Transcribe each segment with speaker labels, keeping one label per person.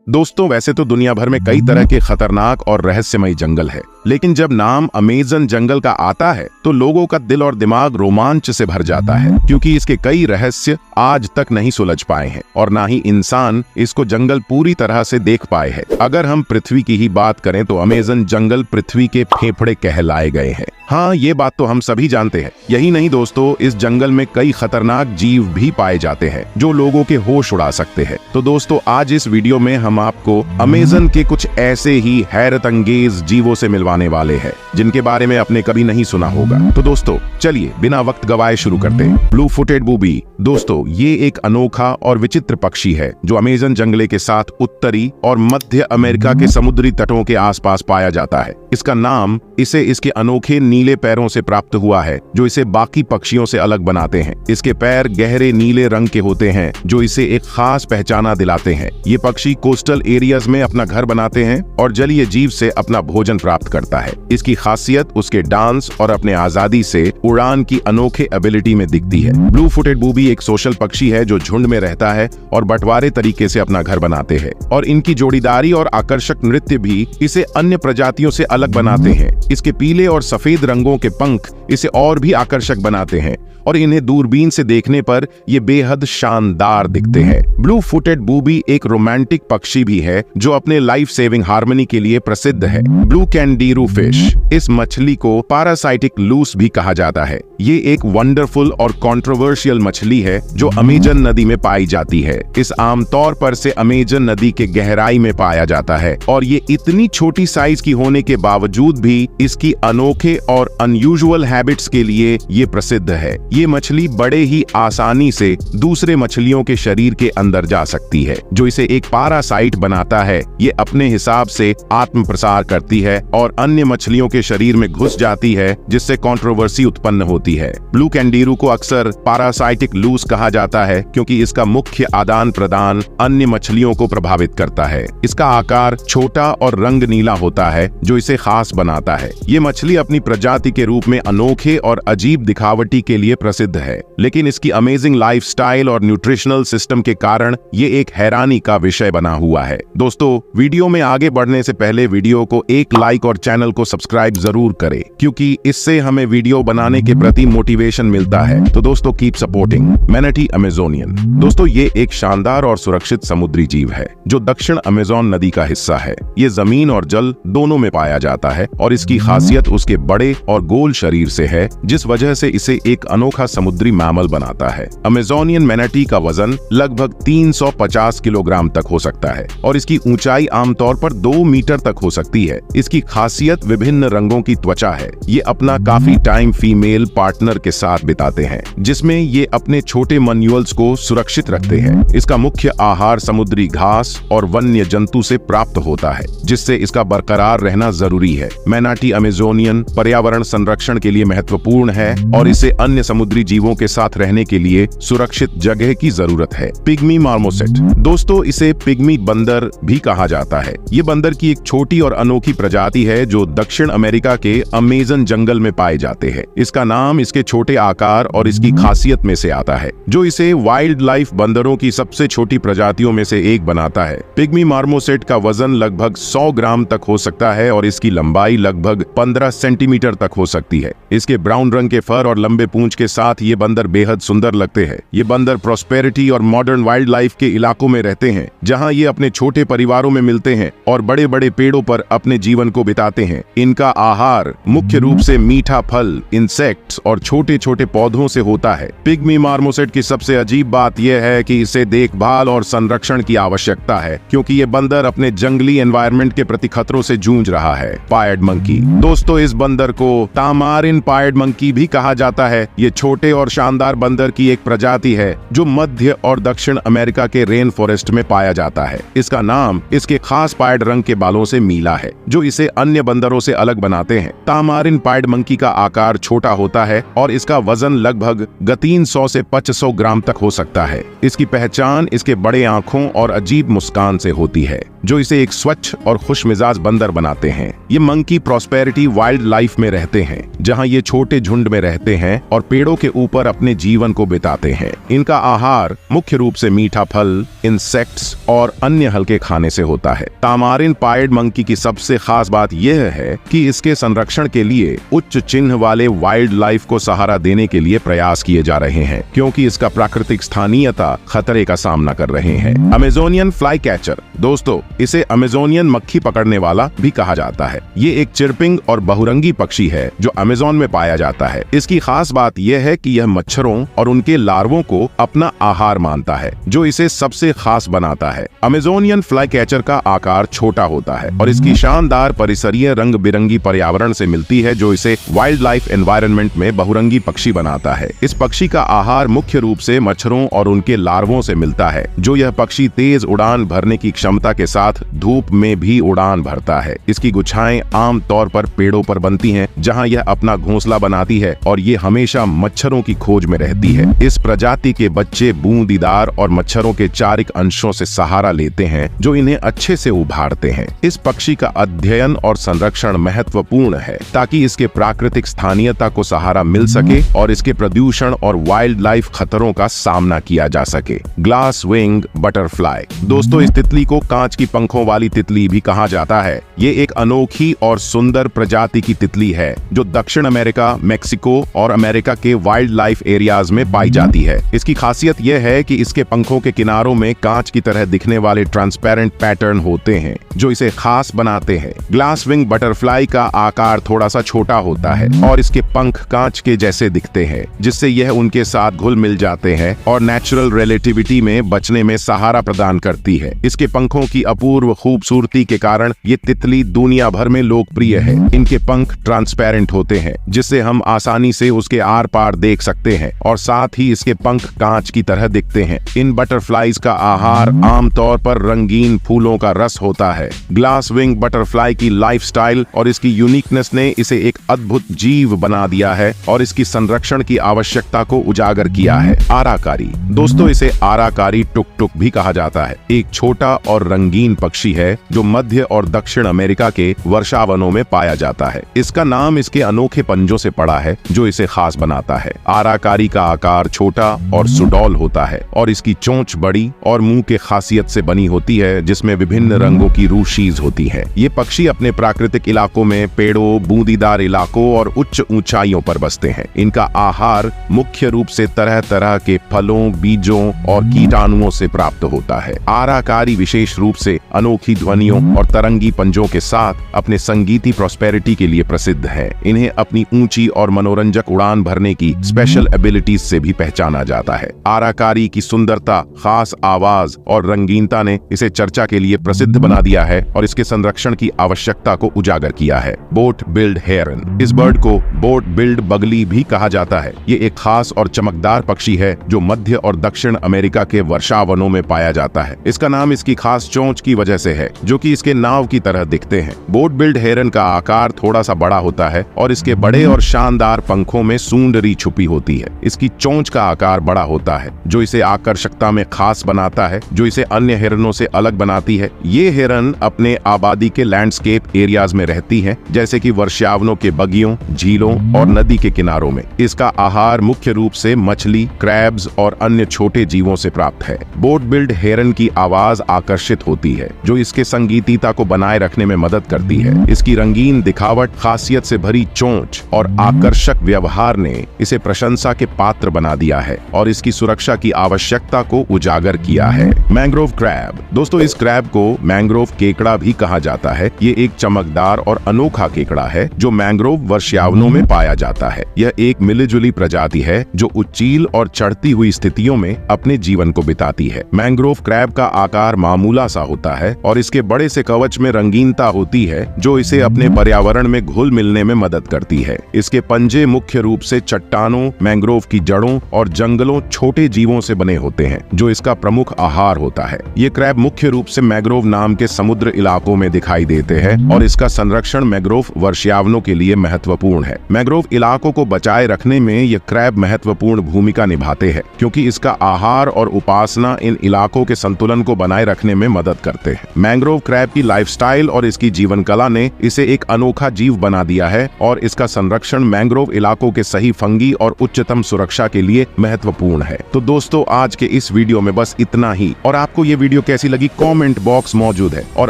Speaker 1: दोस्तों, वैसे तो दुनिया भर में कई तरह के खतरनाक और रहस्यमयी जंगल है, लेकिन जब नाम अमेज़न जंगल का आता है तो लोगों का दिल और दिमाग रोमांच से भर जाता है, क्योंकि इसके कई रहस्य आज तक नहीं सुलझ पाए हैं और ना ही इंसान इसको जंगल पूरी तरह से देख पाए हैं। अगर हम पृथ्वी की ही बात करें तो अमेज़न जंगल पृथ्वी के फेफड़े कहलाए गए हैं। हाँ, ये बात तो हम सभी जानते हैं। यही नहीं दोस्तों, इस जंगल में कई खतरनाक जीव भी पाए जाते हैं जो लोगों के होश उड़ा सकते हैं। तो दोस्तों, आज इस वीडियो में हम आपको अमेज़न के कुछ ऐसे ही हैरत अंगेज जीवों से मिलवाने वाले हैं जिनके बारे में आपने कभी नहीं सुना होगा। तो दोस्तों, चलिए बिना वक्त गवाए शुरू करते हैं। Blue footed booby. दोस्तों, ये एक अनोखा और विचित्र पक्षी है जो अमेज़न जंगल के साथ उत्तरी और मध्य अमेरिका के समुद्री तटों के आसपास पाया जाता है। इसका नाम इसे इसके अनोखे नीले पैरों से प्राप्त हुआ है जो इसे बाकी पक्षियों से अलग बनाते हैं। इसके पैर गहरे नीले रंग के होते हैं जो इसे एक खास पहचाना दिलाते हैं। ये पक्षी कोस्टल एरियाज में अपना घर बनाते हैं और जलीय जीव से अपना भोजन प्राप्त करता है। इसकी खासियत उसके डांस और अपने आजादी से उड़ान की अनोखे एबिलिटी में दिखती है। ब्लू फुटेड बूबी एक सोशल पक्षी है जो झुंड में रहता है और बंटवारे तरीके से अपना घर बनाते हैं, और इनकी जोड़ीदारी और आकर्षक नृत्य भी इसे अन्य प्रजातियों से अलग बनाते हैं। इसके पीले और सफेद रंगों के पंख इसे और भी आकर्षक बनाते हैं और इन्हें दूरबीन से देखने पर ये बेहद शानदार दिखते हैं। ब्लू फुटेड बूबी एक रोमांटिक पक्षी भी है जो अपने लाइफ सेविंग हार्मनी के लिए प्रसिद्ध है। Blue candiru fish. इस मछली को पैरासाइटिक लूस भी कहा जाता है। ये एक वंडरफुल और कंट्रोवर्शियल मछली है जो अमेज़न नदी में पाई जाती है। इस आमतौर पर से अमेज़न नदी के गहराई में पाया जाता है और ये इतनी छोटी साइज की होने के बावजूद भी इसकी अनोखे और अनयूजुअल हैबिट्स के लिए ये प्रसिद्ध है। ये मछली बड़े ही आसानी से दूसरे मछलियों के शरीर के अंदर जा सकती है, जो इसे एक पैरासाइट बनाता है। ये अपने हिसाब से आत्म प्रसार करती है और अन्य मछलियों के शरीर में घुस जाती है, जिससे कंट्रोवर्सी उत्पन्न होती है। ब्लू कैंडीरू को अक्सर पैरासाइटिक लूस कहा जाता है क्योंकि इसका मुख्य आदान प्रदान अन्य मछलियों को प्रभावित करता है। इसका आकार छोटा और रंग नीला होता है जो इसे खास बनाता है। ये मछली अपनी प्रजाति के रूप में अनोखे और अजीब दिखावटी के लिए प्रसिद्ध है, लेकिन इसकी अमेजिंग लाइफस्टाइल और न्यूट्रिशनल सिस्टम के कारण ये एक हैरानी का विषय बना हुआ है। दोस्तों, वीडियो में आगे बढ़ने से पहले वीडियो को एक लाइक और चैनल को सब्सक्राइब जरूर करें, क्योंकि इससे हमें वीडियो बनाने के प्रति मोटिवेशन मिलता है। तो दोस्तों, कीप सपोर्टिंग मैनाटी अमेज़ोनियन। दोस्तों, ये एक शानदार और सुरक्षित समुद्री जीव है जो दक्षिण अमेज़न नदी का हिस्सा है। ये जमीन और जल दोनों में पाया जाता है और इसकी खासियत उसके बड़े और गोल शरीर से है, जिस वजह से इसे एक अनोखा समुद्री मैमल बनाता है। अमेज़ोनियन मैनाटी का वजन लगभग 350 किलोग्राम तक हो सकता है और इसकी ऊंचाई आमतौर पर 2 मीटर तक हो सकती है। इसकी खासियत विभिन्न रंगों की त्वचा है। ये अपना काफी टाइम फीमेल पार्टनर के साथ बिताते हैं, जिसमें ये अपने छोटे मन्यूअल्स को सुरक्षित रखते हैं। इसका मुख्य आहार समुद्री घास और वन्य जंतु से प्राप्त होता है, जिससे इसका बरकरार रहना जरूरी है। मैनाटी अमेज़ोनियन पर्यावरण संरक्षण के लिए महत्वपूर्ण है और इसे अन्य समुद्री जीवों के साथ रहने के लिए सुरक्षित जगह की जरूरत है। Pygmy marmoset. दोस्तों, इसे पिग्मी बंदर भी कहा जाता है। ये बंदर की एक छोटी और अनोखी प्रजाति है जो दक्षिण अमेरिका के अमेज़न जंगल में पाए जाते हैं। इसका नाम इसके छोटे आकार और इसकी खासियत में से आता है, जो इसे वाइल्ड लाइफ बंदरों की सबसे छोटी प्रजातियों में से एक बनाता है। पिग्मी मार्मोसेट का वजन लगभग 100 ग्राम तक हो सकता है और इसकी लंबाई लगभग 15 सेंटीमीटर तक हो सकती है। इसके ब्राउन रंग के फर और लंबे पूंछ के साथ ये बंदर बेहद सुंदर लगते हैं। ये बंदर प्रॉस्पेरिटी और मॉडर्न वाइल्ड लाइफ के इलाकों में रहते हैं, जहां ये अपने छोटे परिवारों में मिलते हैं और बड़े बड़े पेड़ों पर अपने जीवन को बिताते हैं। इनका आहार मुख्य रूप से मीठा फल, इंसेक्ट्स और छोटे छोटे पौधों से होता है। पिग्मी मार्मोसेट की सबसे अजीब बात यह है कि इसे देखभाल और संरक्षण की आवश्यकता है, क्योंकि ये बंदर अपने जंगली एनवायरनमेंट के प्रति खतरों से जूझ रहा है। पायर्ड मंकी। दोस्तों, इस बंदर को तामारिन पायर्ड मंकी भी कहा जाता है। ये छोटे और शानदार बंदर की एक प्रजाति है जो मध्य और दक्षिण अमेरिका के रेन फॉरेस्ट में पाया जाता है। इसका नाम इसके खास पायर्ड रंग के बालों से मिला है, जो इसे अन्य बंदरों से अलग बनाते हैं। तामारिन पायर्ड मंकी का आकार छोटा होता है और इसका वजन लगभग 300 से 500 ग्राम तक हो सकता है। इसकी पहचान इसके बड़े आंखों और अजीब मुस्कान से होती है, जो इसे एक स्वच्छ और खुशमिजाज बंदर बनाते हैं। ये मंकी प्रॉस्पेरिटी वाइल्ड लाइफ में में रहते हैं, जहां ये छोटे झुंड में रहते हैं और पेड़ों के ऊपर अपने जीवन को बिताते हैं। इनका आहार मुख्य रूप से मीठा फल, इंसेक्ट्स और अन्य हल्के खाने से होता है। तामारिन पाइड मंकी की सबसे खास बात यह है कि इसके संरक्षण के लिए उच्च चिन्ह वाले वाइल्ड लाइफ को सहारा देने के लिए प्रयास किए जा रहे हैं, क्योंकि इसका प्राकृतिक स्थानीयता खतरे का सामना कर रहे हैं। अमेजोनियन फ्लाई कैचर, दोस्तों इसे अमेजोनियन मक्खी पकड़ने वाला भी कहा जाता है। ये एक चिरपिंग और बहुरंगी पक्षी है जो अमेजोन में पाया जाता है। इसकी खास बात यह है कि यह मच्छरों और उनके लार्वों को अपना आहार मानता है, जो इसे सबसे खास बनाता है। अमेजोनियन फ्लाई कैचर का आकार छोटा होता है और इसकी शानदार परिसरीय रंग बिरंगी पर्यावरण से मिलती है, जो इसे वाइल्ड लाइफ एनवायरनमेंट में बहुरंगी पक्षी बनाता है। इस पक्षी का आहार मुख्य रूप से मच्छरों और उनके लार्वों से मिलता है, जो यह पक्षी तेज उड़ान भरने की क्षमता के साथ धूप में भी उड़ान भरता है। इसकी गुच्छाएं आम तौर पर पेड़ों पर बनती हैं, जहां यह अपना घोंसला बनाती है और ये हमेशा मच्छरों की खोज में रहती है। इस प्रजाति के बच्चे बूंदीदार और मच्छरों के चारिक अंशों से सहारा लेते हैं, जो इन्हें अच्छे से उभारते हैं। इस पक्षी का अध्ययन और संरक्षण महत्वपूर्ण है, ताकि इसके प्राकृतिक स्थानीयता को सहारा मिल सके और इसके प्रदूषण और वाइल्ड लाइफ खतरों का सामना किया जा सके। ग्लास विंग बटरफ्लाई, दोस्तों इस तितली को कांच की पंखों वाली तितली भी कहा जाता है। ये एक अनोखी और सुंदर प्रजाति की तितली है, जो दक्षिण अमेरिका, मेक्सिको और अमेरिका के वाइल्ड लाइफ एरियाज में पाई जाती है। इसकी खासियत यह है कि इसके पंखों के किनारों में कांच की तरह दिखने वाले ट्रांसपेरेंट पैटर्न होते हैं, जो इसे खास बनाते हैं। ग्लास विंग बटरफ्लाई का आकार थोड़ा सा छोटा होता है और इसके पंख कांच के जैसे दिखते हैं, जिससे यह उनके साथ घुल मिल जाते हैं और नेचुरल रिलेटिविटी में बचने में सहारा प्रदान करती है। इसके पंखों की अपूर्व खूबसूरती के कारण ये तितली दुनिया भर में लोकप्रिय है। इनके पंख ट्रांसपेरेंट होते हैं, जिससे हम आसानी से उसके आर पार देख सकते हैं, और साथ ही इसके पंख कांच की तरह दिखते हैं। इन बटरफ्लाईज का आहार आमतौर पर रंगीन फूलों का रस होता है। ग्लास विंग बटरफ्लाई की लाइफस्टाइल और इसकी यूनिकनेस ने इसे एक अद्भुत जीव बना दिया है और इसकी संरक्षण की आवश्यकता को उजागर किया है। आराकारी, दोस्तों इसे आराकारी टुक टुक भी कहा जाता है। एक छोटा और रंगीन पक्षी है जो मध्य और दक्षिण अमेरिका के वर्षावनों में पाया जाता है। इसका नाम इसके अनोखे पंजों से पड़ा है, जो इसे खास बनाता है। आराकारी का आकार छोटा और सुडौल होता है और इसकी चोंच बड़ी और मुंह के खासियत से बनी होती है, जिसमें विभिन्न रंगों की रूशीज होती है। ये पक्षी अपने प्राकृतिक इलाकों में पेड़ों, बूंदीदार इलाकों और उच्च ऊंचाइयों पर बसते हैं। इनका आहार मुख्य रूप से तरह तरह के फलों, बीजों और कीटाणुओं से प्राप्त होता है। आराकारी विशेष रूप से अनोखी ध्वनियों और तरंगी पंजों के साथ अपने संगीती प्रॉस्पेरिटी के लिए प्रसिद्ध है। इन्हें अपनी ऊंची और मनोरंजक उड़ान भरने की स्पेशल एबिलिटीज से भी पहचाना जाता है। आराकारी की सुंदरता, खास आवाज और रंगीनता ने इसे चर्चा के लिए प्रसिद्ध बना दिया है और इसके संरक्षण की आवश्यकता को उजागर किया है। बोट बिल्ड हेरन, इस बर्ड को बोट बिल्ड बगली भी कहा जाता है। ये एक खास और चमकदार पक्षी है जो मध्य और दक्षिण अमेरिका के वर्षावनों में पाया जाता है। इसका नाम इसकी खास चोंच की वजह से है, जो कि इसके नाव की तरह दिखते हैं। बोट बिल्ड हेरन का आकार थोड़ा सा बड़ा होता है और इसके बड़े और शानदार पंखों में सूंडरी छुपी होती है। इसकी चोंच का आकार बड़ा होता है, जो इसे आकर्षकता में खास बनाता है, जो इसे अन्य हिरनों से अलग बनाती है। ये हिरन अपने आबादी के लैंडस्केप एरियाज में रहती है, जैसे कि वर्षावनों के बगियों, झीलों और नदी के किनारों में। इसका आहार मुख्य रूप से मछली, क्रैब्स और अन्य छोटे जीवों से प्राप्त है। बोट बिल्ड हेरन की आवाज आकर्षित होती है, जो इसके संगीतीता को बनाए रखने में मदद करती है। इसकी रंगीन दिखावट, खासियत से भरी चोंच और आकर्षक व्यवहार ने इसे प्रशंसा के पात्र बना दिया है और इसकी सुरक्षा की आवश्यकता को उजागर किया है। मैंग्रोव क्रैब, दोस्तों इस क्रैब को मैंग्रोव केकड़ा भी कहा जाता है। ये एक चमकदार और अनोखा केकड़ा है जो मैंग्रोव वर्षावनों में पाया जाता है। यह एक मिलीजुली प्रजाति है जो उच्चील और चढ़ती हुई स्थितियों में अपने जीवन को बिताती है। मैंग्रोव क्रैब का आकार मामूला सा होता है और इसके बड़े से कवच में रंगीनता होती है, जो इसे अपने पर्यावरण में घुल मिलने में मदद करती है। इसके पंजे मुख्य रूप से चट्टानों, मैंग्रोव की जड़ों और जंगलों छोटे जीवों से बने होते हैं, जो इसका प्रमुख आहार होता है। ये क्रैब मुख्य रूप से मैंग्रोव नाम के समुद्र इलाकों में दिखाई देते हैं और इसका संरक्षण मैंग्रोव वर्षावनों के लिए महत्वपूर्ण है। मैंग्रोव इलाकों को बचाए रखने में यह क्रैब महत्वपूर्ण भूमिका निभाते हैं, क्योंकि इसका आहार और उपासना इन इलाकों के संतुलन को बनाए रखने में मदद करते हैं। मैंग्रोव क्रैब की लाइफस्टाइल और इसकी जीवन कला ने इसे एक अनोखा जीव बना दिया दिया है और इसका संरक्षण मैंग्रोव इलाकों के सही फंगी और उच्चतम सुरक्षा के लिए महत्वपूर्ण है। तो दोस्तों आज के इस वीडियो में बस इतना ही, और आपको ये वीडियो कैसी लगी कमेंट बॉक्स मौजूद है, और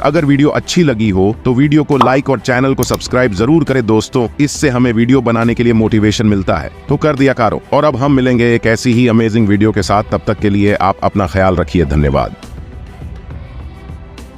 Speaker 1: अगर वीडियो अच्छी लगी हो तो वीडियो को लाइक और चैनल को सब्सक्राइब जरूर करें दोस्तों, इससे हमें वीडियो बनाने के लिए मोटिवेशन मिलता है। तो कर दिया करो, और अब हम मिलेंगे एक ऐसी ही अमेजिंग वीडियो के साथ। तब तक के लिए आप अपना ख्याल रखिए। धन्यवाद।